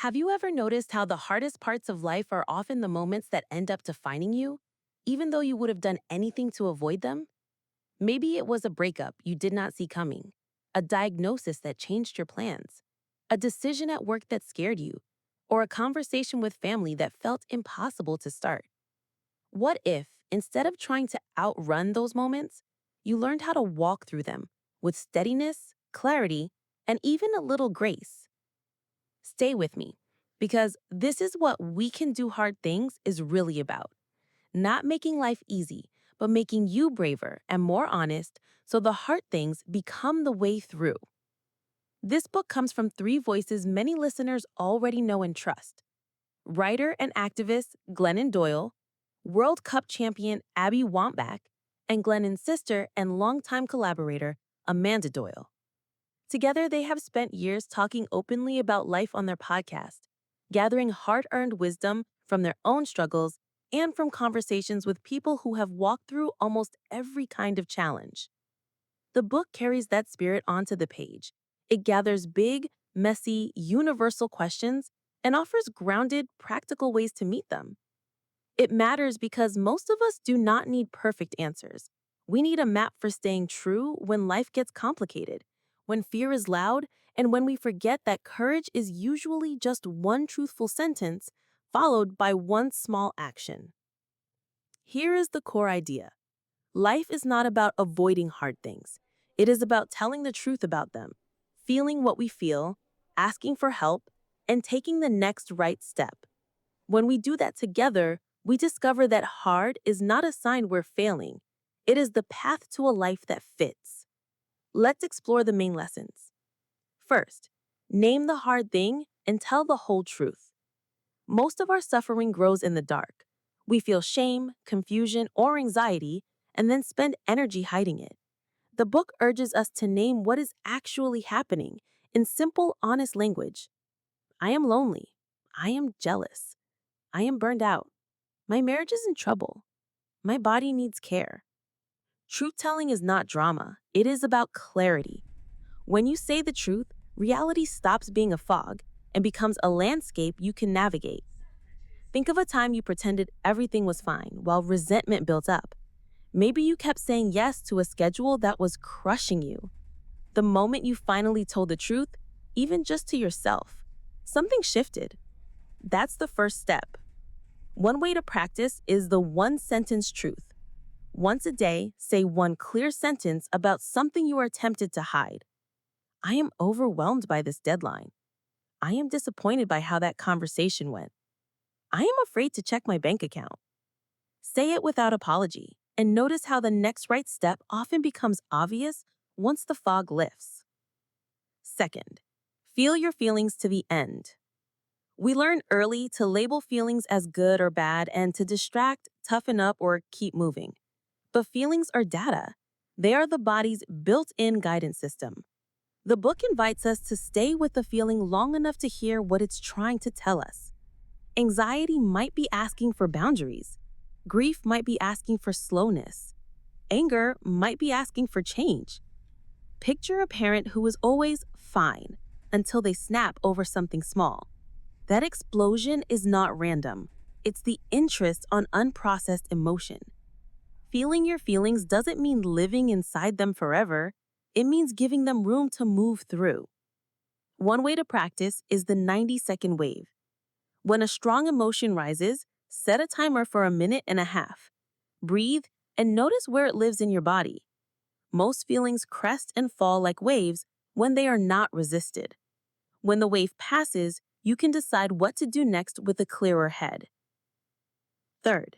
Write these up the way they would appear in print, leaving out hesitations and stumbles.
Have you ever noticed how the hardest parts of life are often the moments that end up defining you, even though you would have done anything to avoid them? Maybe it was a breakup you did not see coming, a diagnosis that changed your plans, a decision at work that scared you, or a conversation with family that felt impossible to start. What if, instead of trying to outrun those moments, you learned how to walk through them with steadiness, clarity, and even a little grace? Stay with me, because this is what we can do hard things is really about. Not making life easy, but making you braver and more honest so the hard things become the way through. This book comes from three voices many listeners already know and trust: writer and activist Glennon Doyle, World Cup champion Abby Wambach, and Glennon's sister and longtime collaborator Amanda Doyle. Together, they have spent years talking openly about life on their podcast, gathering hard earned wisdom from their own struggles and from conversations with people who have walked through almost every kind of challenge. The book carries that spirit onto the page. It gathers big, messy, universal questions and offers grounded, practical ways to meet them. It matters because most of us do not need perfect answers. We need a map for staying true when life gets complicated, when fear is loud, and when we forget that courage is usually just one truthful sentence followed by one small action. Here is the core idea: life is not about avoiding hard things. It is about telling the truth about them, feeling what we feel, asking for help, and taking the next right step. When we do that together, we discover that hard is not a sign we're failing. It is the path to a life that fits. Let's explore the main lessons. First, name the hard thing and tell the whole truth. Most of our suffering grows in the dark. We feel shame, confusion, or anxiety and then spend energy hiding it. The book urges us to name what is actually happening in simple, honest language. I am lonely. I am jealous. I am burned out. My marriage is in trouble. My body needs care. Truth telling is not drama, it is about clarity. When you say the truth, reality stops being a fog and becomes a landscape you can navigate. Think of a time you pretended everything was fine while resentment built up. Maybe you kept saying yes to a schedule that was crushing you. The moment you finally told the truth, even just to yourself, something shifted. That's the first step. One way to practice is the one sentence truth. Once a day, say one clear sentence about something you are tempted to hide. I am overwhelmed by this deadline. I am disappointed by how that conversation went. I am afraid to check my bank account. Say it without apology, and notice how the next right step often becomes obvious once the fog lifts. Second, feel your feelings to the end. We learn early to label feelings as good or bad and to distract, toughen up, or keep moving. But feelings are data. They are the body's built-in guidance system. The book invites us to stay with the feeling long enough to hear what it's trying to tell us. Anxiety might be asking for boundaries. Grief might be asking for slowness. Anger might be asking for change. Picture a parent who is always fine until they snap over something small. That explosion is not random. It's the interest on unprocessed emotion. Feeling your feelings doesn't mean living inside them forever. It means giving them room to move through. One way to practice is the 90-second wave. When a strong emotion rises, set a timer for a minute and a half. Breathe and notice where it lives in your body. Most feelings crest and fall like waves when they are not resisted. When the wave passes, you can decide what to do next with a clearer head. Third,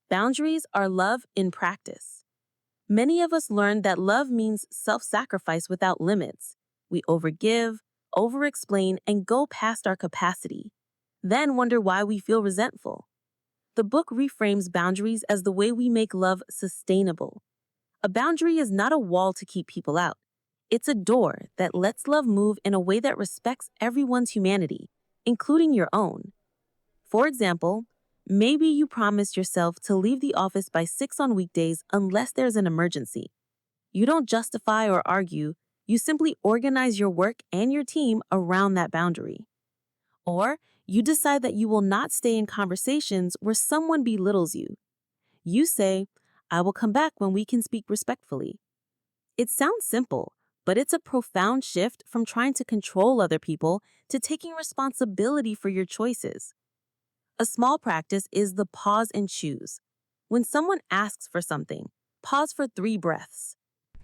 boundaries are love in practice. Many of us learn that love means self-sacrifice without limits. We overgive, over-explain, and go past our capacity, then wonder why we feel resentful. The book reframes boundaries as the way we make love sustainable. A boundary is not a wall to keep people out. It's a door that lets love move in a way that respects everyone's humanity, including your own. For example, maybe you promised yourself to leave the office by 6 on weekdays unless there's an emergency. You don't justify or argue, you simply organize your work and your team around that boundary. Or you decide that you will not stay in conversations where someone belittles you. You say, I will come back when we can speak respectfully. It sounds simple, but it's a profound shift from trying to control other people to taking responsibility for your choices. A small practice is the pause and choose. When someone asks for something, pause for 3 breaths.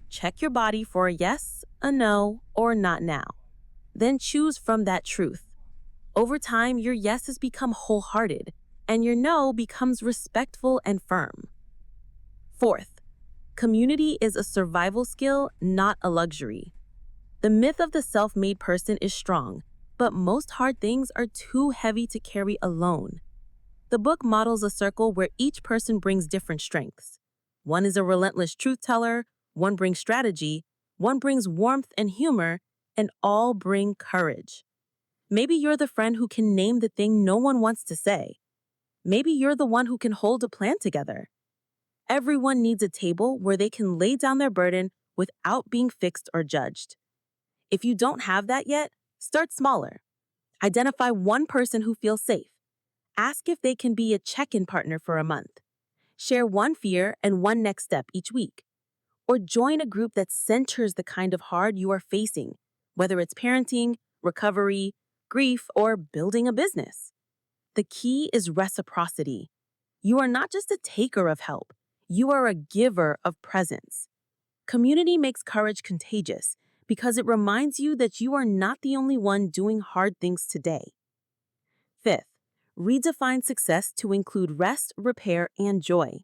Check your body for a yes, a no, or not now. Then choose from that truth. Over time, your yeses become wholehearted, and your no becomes respectful and firm. Fourth, community is a survival skill, not a luxury. The myth of the self-made person is strong, but most hard things are too heavy to carry alone. The book models a circle where each person brings different strengths. One is a relentless truth teller, one brings strategy, one brings warmth and humor, and all bring courage. Maybe you're the friend who can name the thing no one wants to say. Maybe you're the one who can hold a plan together. Everyone needs a table where they can lay down their burden without being fixed or judged. If you don't have that yet, start smaller. Identify one person who feels safe. Ask if they can be a check-in partner for a month. Share one fear and one next step each week. Or join a group that centers the kind of hard you are facing, whether it's parenting, recovery, grief, or building a business. The key is reciprocity. You are not just a taker of help, you are a giver of presence. Community makes courage contagious because it reminds you that you are not the only one doing hard things today. Fifth, redefine success to include rest, repair, and joy.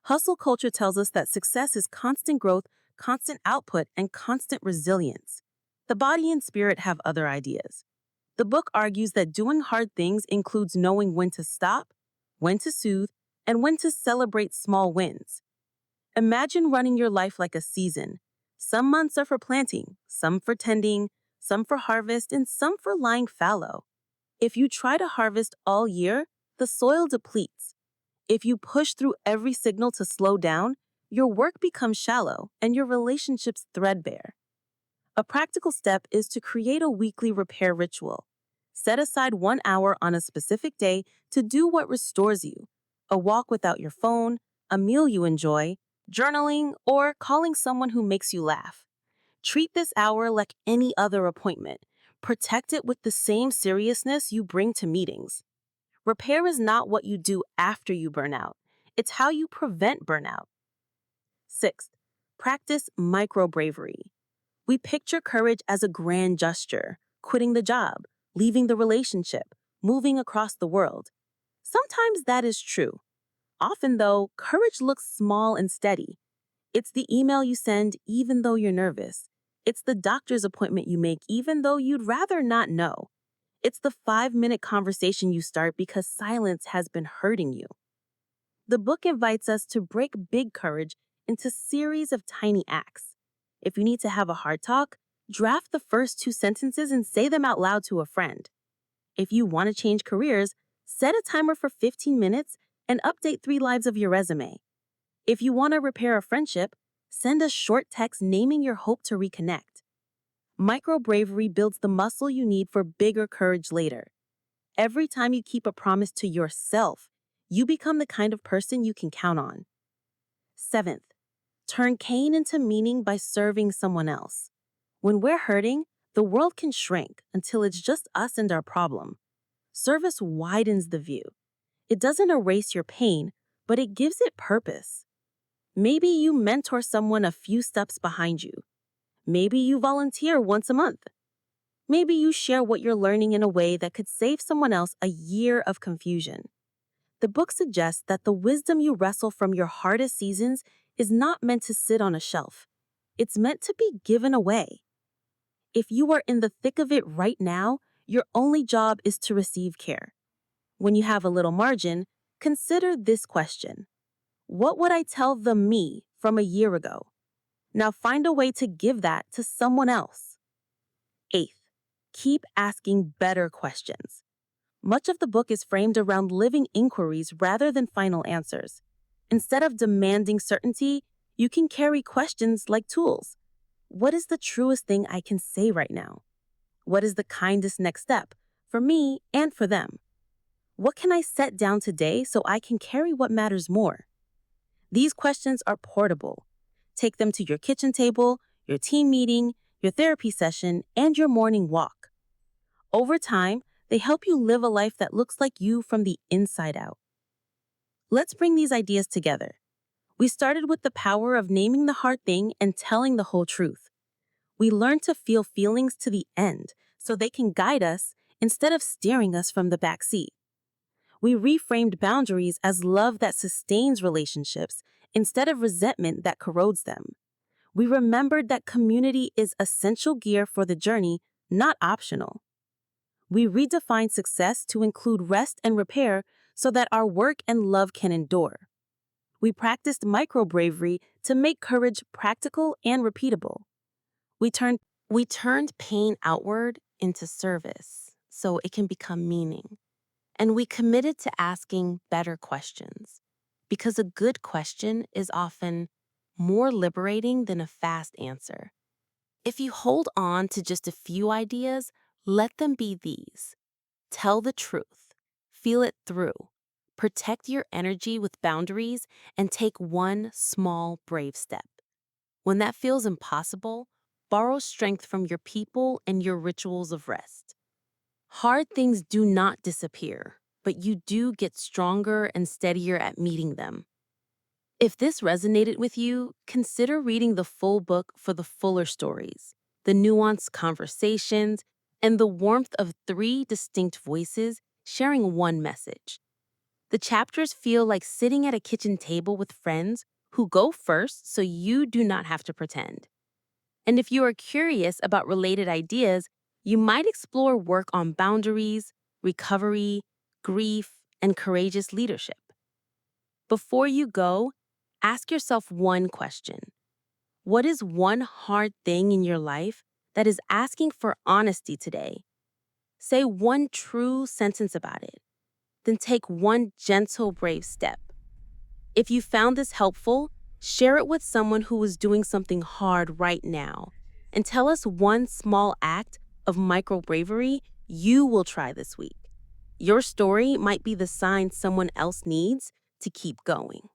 Hustle culture tells us that success is constant growth, constant output, and constant resilience. The body and spirit have other ideas. The book argues that doing hard things includes knowing when to stop, when to soothe, and when to celebrate small wins. Imagine running your life like a season. Some months are for planting, some for tending, some for harvest, and some for lying fallow. If you try to harvest all year, the soil depletes. If you push through every signal to slow down, your work becomes shallow and your relationships threadbare. A practical step is to create a weekly repair ritual. Set aside 1 hour on a specific day to do what restores you. A walk without your phone, a meal you enjoy, journaling, or calling someone who makes you laugh. Treat this hour like any other appointment. Protect it with the same seriousness you bring to meetings. Repair is not what you do after you burn out. It's how you prevent burnout. Sixth, practice micro-bravery. We picture courage as a grand gesture, quitting the job, leaving the relationship, moving across the world. Sometimes that is true. Often, though, courage looks small and steady. It's the email you send even though you're nervous. It's the doctor's appointment you make even though you'd rather not know. It's the 5-minute conversation you start because silence has been hurting you. The book invites us to break big courage into series of tiny acts. If you need to have a hard talk, draft the first 2 sentences and say them out loud to a friend. If you want to change careers, set a timer for 15 minutes and update 3 lives of your resume. If you want to repair a friendship, send a short text naming your hope to reconnect. Micro-bravery builds the muscle you need for bigger courage later. Every time you keep a promise to yourself, you become the kind of person you can count on. Seventh, turn pain into meaning by serving someone else. When we're hurting, the world can shrink until it's just us and our problem. Service widens the view. It doesn't erase your pain, but it gives it purpose. Maybe you mentor someone a few steps behind you. Maybe you volunteer once a month. Maybe you share what you're learning in a way that could save someone else a year of confusion. The book suggests that the wisdom you wrestle from your hardest seasons is not meant to sit on a shelf. It's meant to be given away. If you are in the thick of it right now, your only job is to receive care. When you have a little margin, consider this question. What would I tell the me from a year ago? Now find a way to give that to someone else. Eighth, keep asking better questions. Much of the book is framed around living inquiries rather than final answers. Instead of demanding certainty, you can carry questions like tools. What is the truest thing I can say right now? What is the kindest next step? for me and for them. What can I set down today so I can carry what matters more? These questions are portable. Take them to your kitchen table, your team meeting, your therapy session, and your morning walk. Over time, they help you live a life that looks like you from the inside out. Let's bring these ideas together. We started with the power of naming the hard thing and telling the whole truth. We learned to feel feelings to the end so they can guide us instead of steering us from the back seat. We reframed boundaries as love that sustains relationships instead of resentment that corrodes them. We remembered that community is essential gear for the journey, not optional. We redefined success to include rest and repair so that our work and love can endure. We practiced micro bravery to make courage practical and repeatable. We turned, we turned pain outward into service so it can become meaning. And we committed to asking better questions because a good question is often more liberating than a fast answer. If you hold on to just a few ideas, let them be these. Tell the truth, feel it through, protect your energy with boundaries, and take one small, brave step. When that feels impossible, borrow strength from your people and your rituals of rest. Hard things do not disappear, but you do get stronger and steadier at meeting them. If this resonated with you, consider reading the full book for the fuller stories, the nuanced conversations, and the warmth of three distinct voices sharing one message. The chapters feel like sitting at a kitchen table with friends who go first so you do not have to pretend. And if you are curious about related ideas, you might explore work on boundaries, recovery, grief, and courageous leadership. Before you go, ask yourself one question. What is one hard thing in your life that is asking for honesty today? Say one true sentence about it. Then take one gentle, brave step. If you found this helpful, share it with someone who is doing something hard right now. And tell us one small act of micro bravery you will try this week. Your story might be the sign someone else needs to keep going.